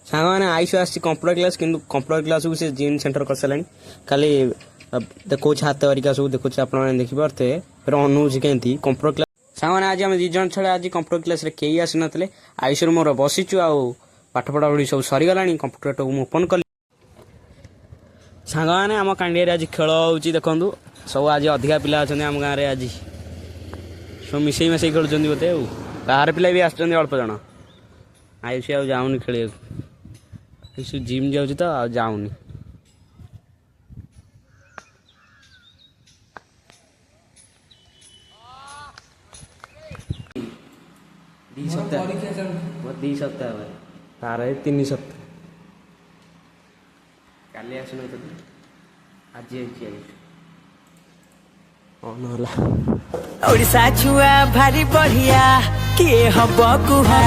सांग आईस आसी computer class कि कंप्यूटर क्लास को से जिम सेंटर कर सारे खाली देखो हाथ हरिका सब देखो आप देखिपे फिर अनुज कमी कंप्यूटर क्लास सांग आज आम दी जन छड़ा आज कंप्यूटर क्लास कई आसी ना आयुष मोर बसीचु आठ पढ़ा पढ़ी सब सरीगला कंप्यूटर मुझे ओपन कली सांग मैंने आम कांडिया आज खेल हो देखु सब आज अधिका पिला अच्छा आम गाँव में आज सब मिसई मिसई खेलुँच बोते बाहर पिला भी आसुँच अल्प जन आयुष आ जाऊनी खेल जिम जाऊँ तो आ जाऊनी दी सप्ताह तार 3 सप्ताह काली आस आज ओडिशा छुआ भारी बढ़िया किए हब कुहा।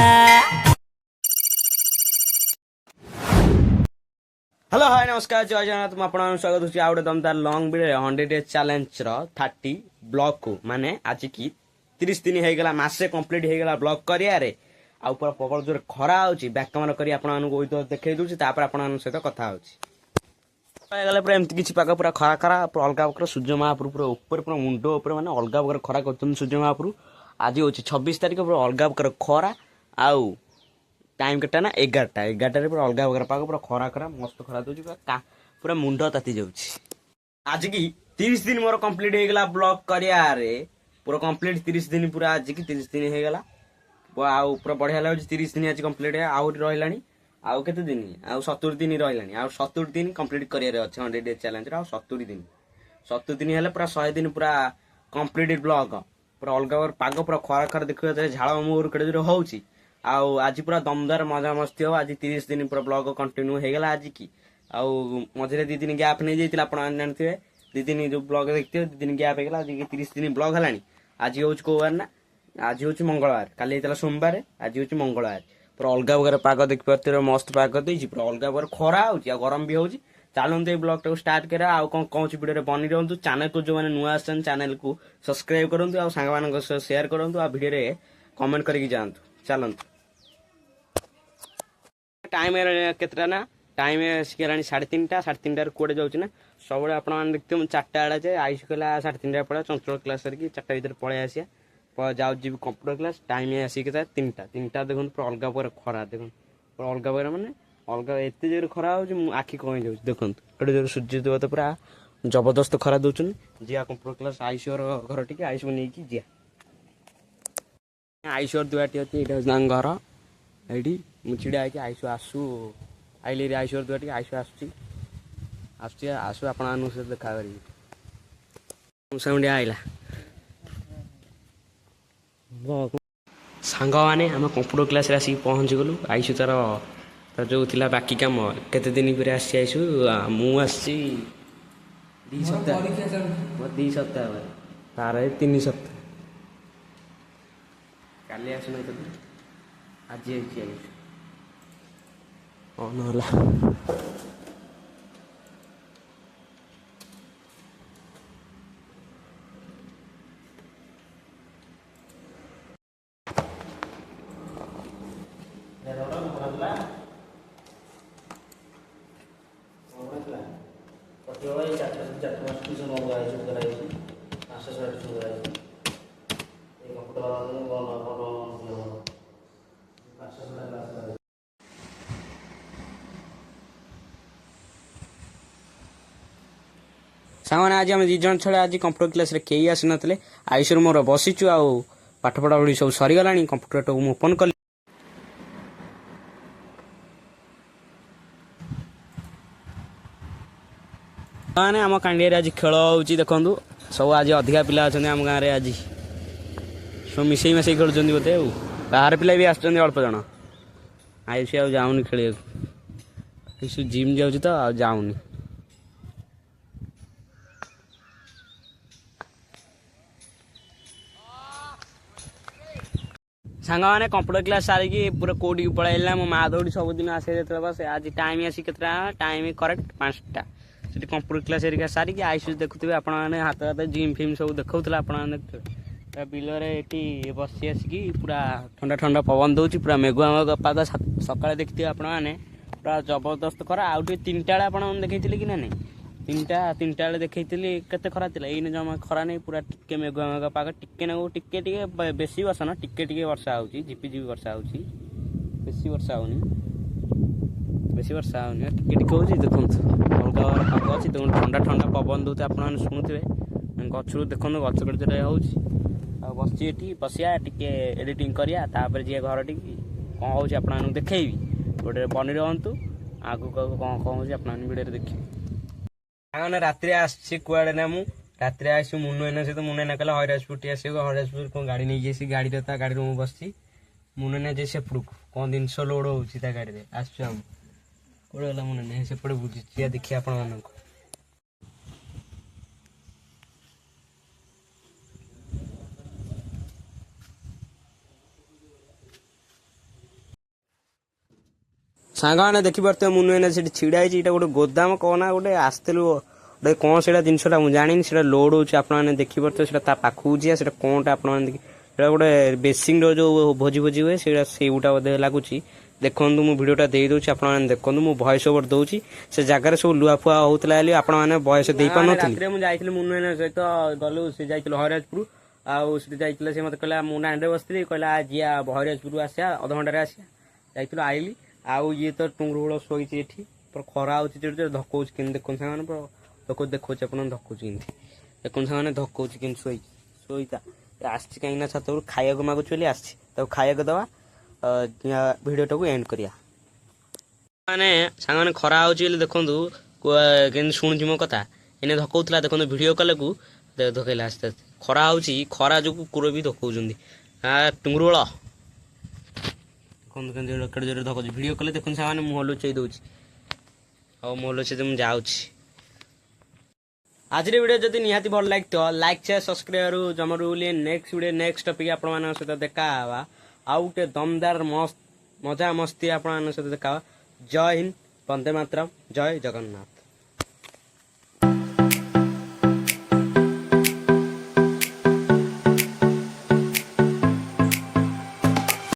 हेलो हाय नमस्कार जय जगन्नाथ मुझे स्वागत होची आउटे दमदार लॉन्ग वीडियो 100 डे चैलेंज रो 30 ब्लॉक को माने आज की 30 दिन हो गला मासे कंप्लीट हो गला ब्लॉक करियारे आ ऊपर प्रबल जोर खरा होची बैक कैमरा करी आपन मानको ओइतो देखै दूची तापर आपन मान सहित कथा होची गला पूरा एमती किछि पाका पूरा खरा खरा पूरा अलगा प्रकार सूर्य महाप्रभु पूरा ऊपर पूरा मुंडो ऊपर माने अलगा प्रकार खरा करछन सूर्य महाप्रभु आज होची 26 तारिख पूरा अलगा प्रकार खरा आउ टाइम केटा ना 11टा पूरा अलग प्रकार पाग पूरा खरा खरा मस्त खरा दूची पूरा मुंड ताती जाऊँगी आज की 30 दिन मोर कंप्लीट हो गला ब्लॉक करियारे पूरा कंप्लीट 30 दिन पूरा आज की 30 दिन हो गला आउ पूरा बढ़िया लगे 30 दिन आज कंप्लीट आउ रही आउ केते दिन आउ 70 दिन रही आउ 70 दिन कंप्लीट करियारे अच्छे 100 डे चैलेंज आउ 70 दिन हेले पूरा 100 दिन पूरा कंप्लीट ब्लॉक पूरा अलग पाग पूरा खरा खरा देखिए झाड़ मुहर केड़े जोर होउची आउ आज पूरा दमदार मजा मस्ती हो आज 30 दिन पूरा ब्लॉग कंटिन्यू हो गला आज की आउ मझे 2 दिन गैप नहीं जाइए आप जानते 2 दिन जो ब्लॉग देखते 2 दिन गैप हो आज 30 दिन ब्लॉग है आज हूँ कौर ना आज हूँ मंगलवार काली होता सोमवार आज हूँ मंगलवार पूरा अलग प्रकार पाग देखिए मस्त पाग देती पूरा अलग प्रकार खरा हो गरम भी होची चलते ब्लॉग टाक स्टार्ट करा आउ कौन वीडियो बनी रहा चैनल को जो मैंने नुआ आसान चैनल को सब्सक्राइब करूँ आ सांग शेयर करूँ आ वीडियो कमेंट करके जातु चलतु टाइम केतटा ना टाइम गला 3:30 कौटे जाऊँ ना सब आप देखते हैं 4टा आड़े जाए आयुष कहला 3:30 पड़ा चंचल क्लास करके 4टा भर पलि आसिया जाऊँ कंप्यूटर क्लास टाइम आसिक 3टा देखो पूरा अलग प्रकार खरा देख पूरा अलग प्रकार मानने अलग एत जोर खरा हो आखि कमी जाऊँ देखो एटे जोर सूर्य देवता पूरा जबरदस्त खरा दौन जिया कंप्यूटर क्लास आयुष घर टी आयुष को नहीं जिया आयुष दुआटी अच्छी ये घर ये मुझा है आयुष आसू आइले आयुष दुआटी आयुष आसू आप देखा करी आईला सांग मैंने आम कंप्यूटर क्लास आसिक पहुँची गलु आयुष तार जो थी बाकी कम केते दिन पर आसी आयुष मुझे 2 सप्ताह तार 3 सप्ताह काली आस आज सांग आज आम दी जन छड़ा आज कंप्यूटर क्लास कई आसी ना आयुष मोर बसीचु आठ पढ़ा पढ़ी सब सरीगला कंप्यूटर मुझे ओपन कली मैंने आम कांडिया आज खेल हो देखु सब आज अधिका पिला अच्छा आम गाँव में आज सब मिसई मिसई खेलुँच बोते बाहर पिला भी आसुँच अल्प जन आयुष आ जाऊनी खेल जिम जाऊँ तो आ जाऊनी सांग मैंने कंप्यूटर क्लास सारिकी पूरा कौटी पलैला मो माँ दौड़ी सबुदिन आसे बस आज टाइम आसी के टाइम करेक्ट 5टा से कंप्यूटर क्लास एरिका सारिकी आयुष देखुए आप हाथ हाथ जिम फिम सब देखा आप देखते बिलर ये बसी आसिकी पूरा ठंडा ठंडा पवन दौर पूरा मेघुआ मेघ पाग सका देखते आप ପୁରା ଜବରଦସ୍ତ ଖରା। ଆଉ ଟିକେ 3ଟା ବେଳେ ଆପଣମାନେ ଦେଖେଇଥିଲି କି ନା ନାହିଁ? 3ଟା ବେଳେ ଦେଖେଇଥିଲି କେତେ ଖରା ଥିଲା। ଏଇନେ ଜମା ଖରା ନାହିଁ, ପୁରା ଟିକେ ମେଘୁଆ ମେଘୁଆ ପାଗ। ଟିକେ ନାକୁ ଟିକେ ବେଶୀ ବର୍ଷା ନା, ଟିକେ ବର୍ଷା ହେଉଛି, ଝିପିଝିପି ବର୍ଷା ହେଉଛି, ବେଶୀ ବର୍ଷା ହେଉନି, ଟିକେ ହେଉଛି। ଦେଖନ୍ତୁ ଅଲଗା ପାଗ ଅଛି, ଦେଖନ୍ତୁ ଥଣ୍ଡା ପବନ ଦେଉଛି, ଆପଣମାନେ ଶୁଣୁଥିବେ। ଗଛରୁ ଦେଖନ୍ତୁ ଗଛ କେତେ ହେଉଛି। ଆଉ ବସିଛି ଏଠି, ବସିବା ଟିକେ ଏଡ଼ିଟିଂ କରିବା, ତାପରେ ଯିଏ ଘର ଟିକି କ'ଣ ହେଉଛି ଆପଣମାନଙ୍କୁ ଦେଖେଇବି। ଗୋଟେ ବନି ରହନ୍ତୁ, ଆଗକୁ କ'ଣ ହେଉଛି ଆପଣମାନେ ଭିଡ଼ିଓରେ ଦେଖିବେ। ସାଙ୍ଗମାନେ ରାତିରେ ଆସିଛି କୁଆଡ଼େ ନା, ମୁଁ ରାତିରେ ଆସିଛି ମୁନୁ ଏନା ସହିତ। ମୁନୁ ଏନା କହିଲା ହରିରାଜପୁର ଟିକେ ଆସିବ, ହରିରାଜପୁର କ'ଣ ଗାଡ଼ି ନେଇକି ଆସି ଗାଡ଼ିରେ, ତା ଗାଡ଼ିରେ ମୁଁ ବସିଛି। ମୁନୁ ଏନା ଯାଇ ସେପଟକୁ କ'ଣ ଜିନିଷ ଲୋଡ଼ ହେଉଛି ତା ଗାଡ଼ିରେ, ଆସୁଛୁ ଆମେ। କୋଉଠି ଗଲା ମୁନୁ ଏନା? ସେପଟେ ବୁଝିଛି, ଦେଖିବା ଆପଣମାନଙ୍କୁ। ସାଙ୍ଗମାନେ ଦେଖିପାରୁଥିବେ ମୁନୁ ଏନା ସେଠି ଛିଡ଼ା ହେଇଛି। ଏଇଟା ଗୋଟେ ଗୋଦାମ କହନା, ଗୋଟେ ଆସିଥିଲୁ ଗୋଟେ କ'ଣ ସେଇଟା ଜିନିଷଟା ମୁଁ ଜାଣିନି, ସେଇଟା ଲୋଡ଼ ହେଉଛି। ଆପଣମାନେ ଦେଖିପାରୁଥିବେ, ସେଇଟା ତା ପାଖକୁ ଯିବା, ସେଇଟା କ'ଣଟା ଆପଣମାନେ ଦେଖି, ସେଇଟା ଗୋଟେ ବେସିଂର ଯେଉଁ ଭୋଜି ହୁଏ, ସେଇଟା ବୋଧେ ଲାଗୁଛି। ଦେଖନ୍ତୁ ମୁଁ ଭିଡ଼ିଓଟା ଦେଇଦେଉଛି, ଆପଣମାନେ ଦେଖନ୍ତୁ। ମୁଁ ଭଏସ୍ ଓଭର ଦେଉଛି। ସେ ଜାଗାରେ ସବୁ ଲୁଆ ଫୁଆ ହେଉଥିଲା ବୋଲି ଆପଣମାନେ ଭଏସ୍ ଦେଇପାରୁନଥିଲି। ରାତିରେ ମୁଁ ଯାଇଥିଲି ମୁନୁ ଏନା ସହିତ, ଗଲୁ ସେ ଯାଇଥିଲୁ ହରିରାଜପୁର। ଆଉ ସେଠି ଯାଇଥିଲେ, ସେ ମୋତେ କହିଲା, ମୁଁ ନାଣ୍ଡରେ ବସିଥିଲି, କହିଲା ଯିଆ ହରିରାଜପୁର ଆସିବା, ଅଧଘଣ୍ଟାରେ ଆସିବା। ଯାଇଥିଲୁ, ଆଇଲି। ଆଉ ଇଏ ତ ଟୁଙ୍ଗୁଳ ଶୋଇଛି ଏଠି, ପୁରା ଖରା ହେଉଛି, ଧକଉଛି କେମିତି ଦେଖନ୍ତୁ ସାଙ୍ଗମାନେ, ପୁରା ଦେଖଉଛି ଆପଣଙ୍କୁ ଧକଉଛି କେମିତି, ଦେଖନ୍ତୁ ସାଙ୍ଗମାନେ ଧକଉଛି କେମିତି ଶୋଇତା ଆସିଛି। କାହିଁକିନା ଛାତ ଉପରୁ ଖାଇବାକୁ ମାଗୁଛି ବୋଲି ଆସିଛି, ତାକୁ ଖାଇବାକୁ ଦେବା, ଭିଡ଼ିଓଟାକୁ ଏଣ୍ଡ କରିବା। ମାନେ ସାଙ୍ଗମାନେ ଖରା ହେଉଛି ବୋଲି ଦେଖନ୍ତୁ କେମିତି ଶୁଣୁଛି ମୋ କଥା। ଏନେ ଧକଉଥିଲା, ଦେଖନ୍ତୁ ଭିଡ଼ିଓ କଲେକୁ ଧକେଇଲା ଆସ୍ତେ ଆସ୍ତେ। ଖରା ହେଉଛି, ଖରା ଯୋଗୁଁ କୁକୁର ବି ଧକଉଛନ୍ତି। ଟୁଙ୍ଗୁଳ ଦେଖନ୍ତୁ କେମିତି କେଡ଼େ ଜୋରରେ ଧକଉଛି। ଭିଡ଼ିଓ କଲେ ଦେଖନ୍ତୁ ସାଙ୍ଗମାନେ ମୁହଁ ଲୁଚେଇ ଦେଉଛି। ହଉ ମୁହଁ ଲୁଚେଇ ମୁଁ ଯାଉଛି। ଆଜିର ଭିଡ଼ିଓ ଯଦି ନିହାତି ଭଲ ଲାଗିଥିବ, ଲାଇକ୍ ସେୟାର ସବସ୍କ୍ରାଇବରୁ ଜମାରୁ ବୋଲି। ନେକ୍ସଟ ଭିଡ଼ିଓ ନେକ୍ସଟ ଟପିକ୍ ଆପଣମାନଙ୍କ ସହିତ ଦେଖା ହେବା। ଆଉ ଗୋଟେ ଦମଦାର ମସ୍ତ ମଜା ମସ୍ତି ଆପଣମାନଙ୍କ ସହିତ ଦେଖା ହେବା। ଜୟ ହିନ୍ଦ, ବନ୍ଦେ ମାତରମ୍, ଜୟ ଜଗନ୍ନାଥ।